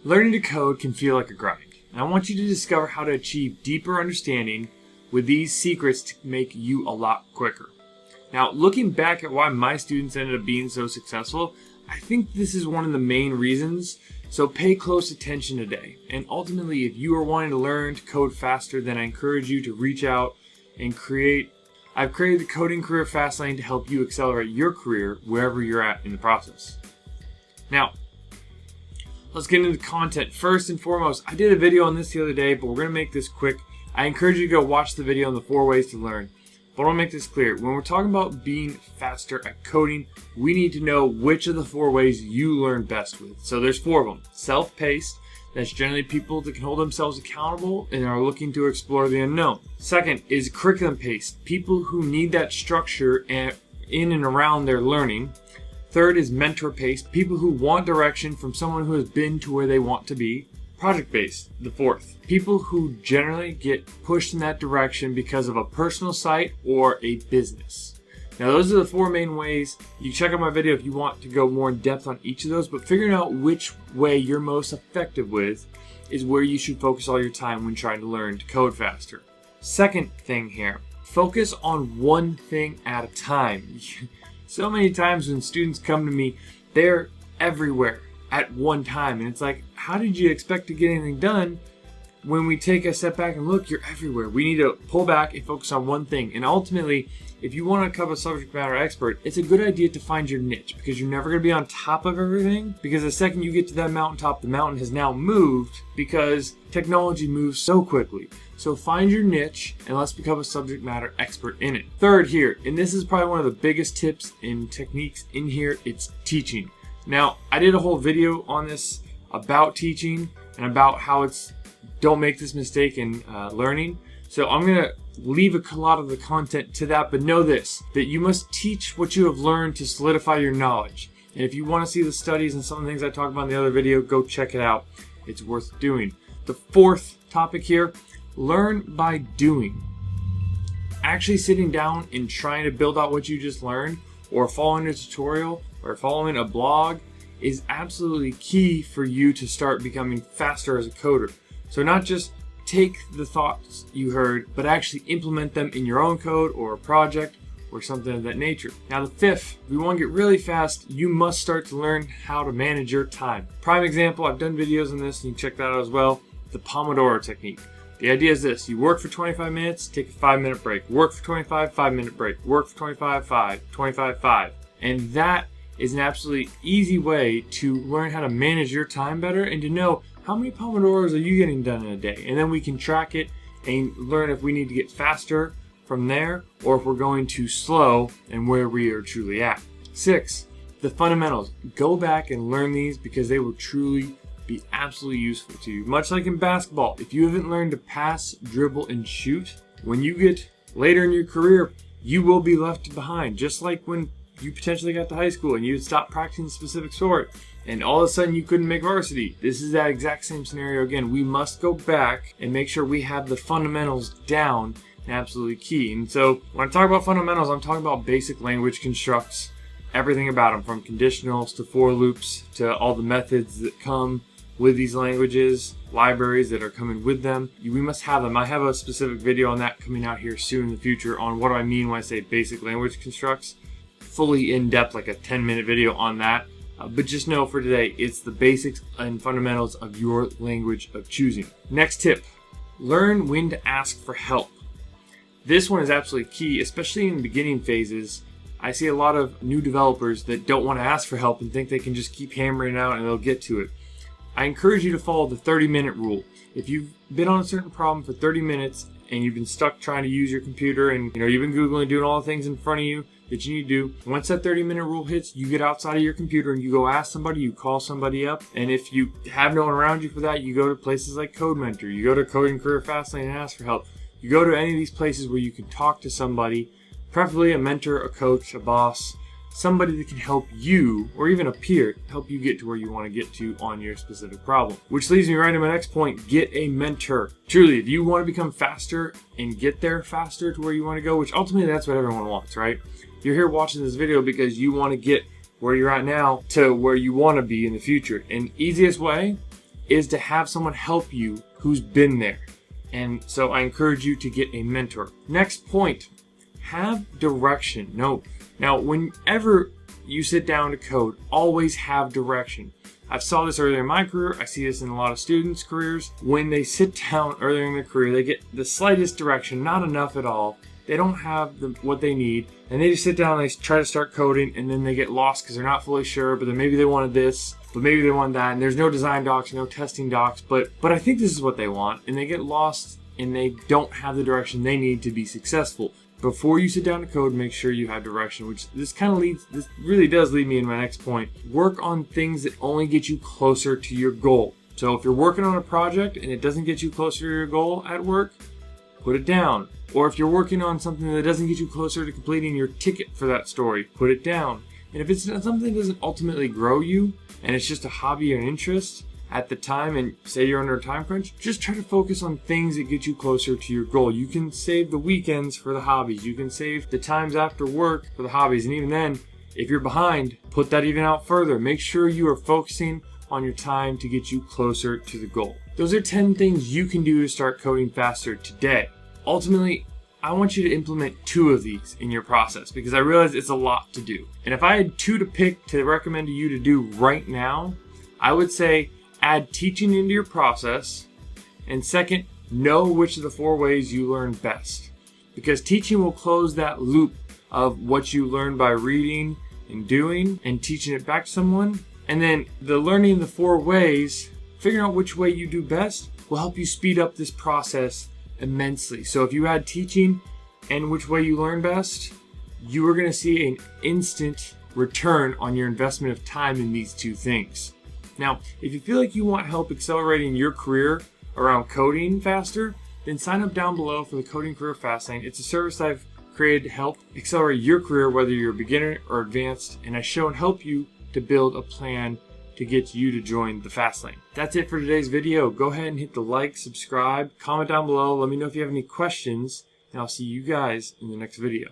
Learning to code can feel like a grind, and I want you to discover how to achieve deeper understanding with these secrets to make you a lot quicker. Now, looking back at why my students ended up being so successful, I think this is one of the main reasons, so pay close attention today. And ultimately, if you are wanting to learn to code faster, then I encourage you to reach out and I've created the Coding Career Fast Lane to help you accelerate your career wherever you're at in the process. Now, let's get into the content. First and foremost, I did a video on this the other day, but we're going to make this quick. I encourage you to go watch the video on the 4 ways to learn. But I want to make this clear. When we're talking about being faster at coding, we need to know which of the 4 ways you learn best with. So there's 4 of them. Self-paced. That's generally people that can hold themselves accountable and are looking to explore the unknown. Second is curriculum-paced. People who need that structure in and around their learning. Third is mentor-paced. People who want direction from someone who has been to where they want to be. Project-based, the 4th. People who generally get pushed in that direction because of a personal site or a business. Now, those are the 4 main ways. You check out my video if you want to go more in depth on each of those, but figuring out which way you're most effective with is where you should focus all your time when trying to learn to code faster. Second thing here, focus on one thing at a time. So many times when students come to me, they're everywhere at one time, and it's like, how did you expect to get anything done? When we take a step back and look, you're everywhere. We need to pull back and focus on one thing. And ultimately, if you want to become a subject matter expert, it's a good idea to find your niche, because you're never going to be on top of everything, because the second you get to that mountaintop, the mountain has now moved because technology moves so quickly. So find your niche and let's become a subject matter expert in it. Third here, and this is probably one of the biggest tips and techniques in here, it's teaching. Now, I did a whole video on this about teaching and about how don't make this mistake in learning. So I'm going to leave a lot of the content to that, but know this, that you must teach what you have learned to solidify your knowledge. And if you want to see the studies and some of the things I talked about in the other video, go check it out. It's worth doing. The 4th topic here, learn by doing. Actually sitting down and trying to build out what you just learned, or following a tutorial, or following a blog is absolutely key for you to start becoming faster as a coder. So not just take the thoughts you heard, but actually implement them in your own code or a project or something of that nature. Now the 5th, if you want to get really fast, you must start to learn how to manage your time. Prime example, I've done videos on this and you can check that out as well, the Pomodoro technique. The idea is this, you work for 25 minutes, take a 5-minute break. Work for 25, 5-minute break. Work for 25, 5, 25, 5. And that is an absolutely easy way to learn how to manage your time better and to know how many Pomodoros are you getting done in a day. And then we can track it and learn if we need to get faster from there or if we're going too slow and where we are truly at. 6, the fundamentals. Go back and learn these because they will truly be absolutely useful to you. Much like in basketball, if you haven't learned to pass, dribble, and shoot, when you get later in your career, you will be left behind. Just like when you potentially got to high school and you stopped practicing a specific sport and all of a sudden you couldn't make varsity. This is that exact same scenario again. We must go back and make sure we have the fundamentals down and absolutely key. And so when I talk about fundamentals, I'm talking about basic language constructs, everything about them, from conditionals to for loops to all the methods that come with these languages, libraries that are coming with them. We must have them. I have a specific video on that coming out here soon in the future on what do I mean when I say basic language constructs. Fully in-depth, like a 10-minute video on that. But just know for today, it's the basics and fundamentals of your language of choosing. Next tip, learn when to ask for help. This one is absolutely key, especially in beginning phases. I see a lot of new developers that don't want to ask for help and think they can just keep hammering it out and they'll get to it. I encourage you to follow the 30-minute rule. If you've been on a certain problem for 30 minutes and you've been stuck trying to use your computer and you've been Googling, doing all the things in front of you that you need to do, once that 30-minute rule hits, you get outside of your computer and you go ask somebody, you call somebody up, and if you have no one around you for that, you go to places like Code Mentor, you go to Coding Career Fast Lane and ask for help. You go to any of these places where you can talk to somebody, preferably a mentor, a coach, a boss, somebody that can help you, or even a peer, help you get to where you want to get to on your specific problem. Which leads me right to my next point, get a mentor. Truly, if you want to become faster and get there faster to where you want to go, which ultimately that's what everyone wants, right? You're here watching this video because you want to get where you're at now to where you want to be in the future. And easiest way is to have someone help you who's been there. And so I encourage you to get a mentor. Next point, have direction. Now, whenever you sit down to code, always have direction. I saw this earlier in my career. I see this in a lot of students' careers. When they sit down earlier in their career, they get the slightest direction, not enough at all. They don't have what they need, and they just sit down and they try to start coding, and then they get lost because they're not fully sure, but then maybe they wanted this, but maybe they want that, and there's no design docs, no testing docs, but I think this is what they want, and they get lost, and they don't have the direction they need to be successful. Before you sit down to code, make sure you have direction, which this really does lead me in my next point. Work on things that only get you closer to your goal. So if you're working on a project and it doesn't get you closer to your goal at work, put it down. Or if you're working on something that doesn't get you closer to completing your ticket for that story, put it down. And if it's something that doesn't ultimately grow you, and it's just a hobby or an interest at the time, and say you're under a time crunch, just try to focus on things that get you closer to your goal. You can save the weekends for the hobbies. You can save the times after work for the hobbies. And even then, if you're behind, put that even out further. Make sure you are focusing on your time to get you closer to the goal. Those are 10 things you can do to start coding faster today. Ultimately, I want you to implement 2 of these in your process because I realize it's a lot to do. And if I had 2 to pick to recommend to you to do right now, I would say add teaching into your process, and second, know which of the 4 ways you learn best. Because teaching will close that loop of what you learn by reading and doing and teaching it back to someone. And then the learning the 4 ways, figuring out which way you do best, will help you speed up this process immensely. So if you add teaching and which way you learn best, you are going to see an instant return on your investment of time in these 2 things. Now, if you feel like you want help accelerating your career around coding faster, then sign up down below for the Coding Career Fast Lane. It's a service I've created to help accelerate your career, whether you're a beginner or advanced, and I show and help you to build a plan to get you to join the fast lane. That's it for today's video. Go ahead and hit the like, subscribe, comment down below. Let me know if you have any questions, and I'll see you guys in the next video.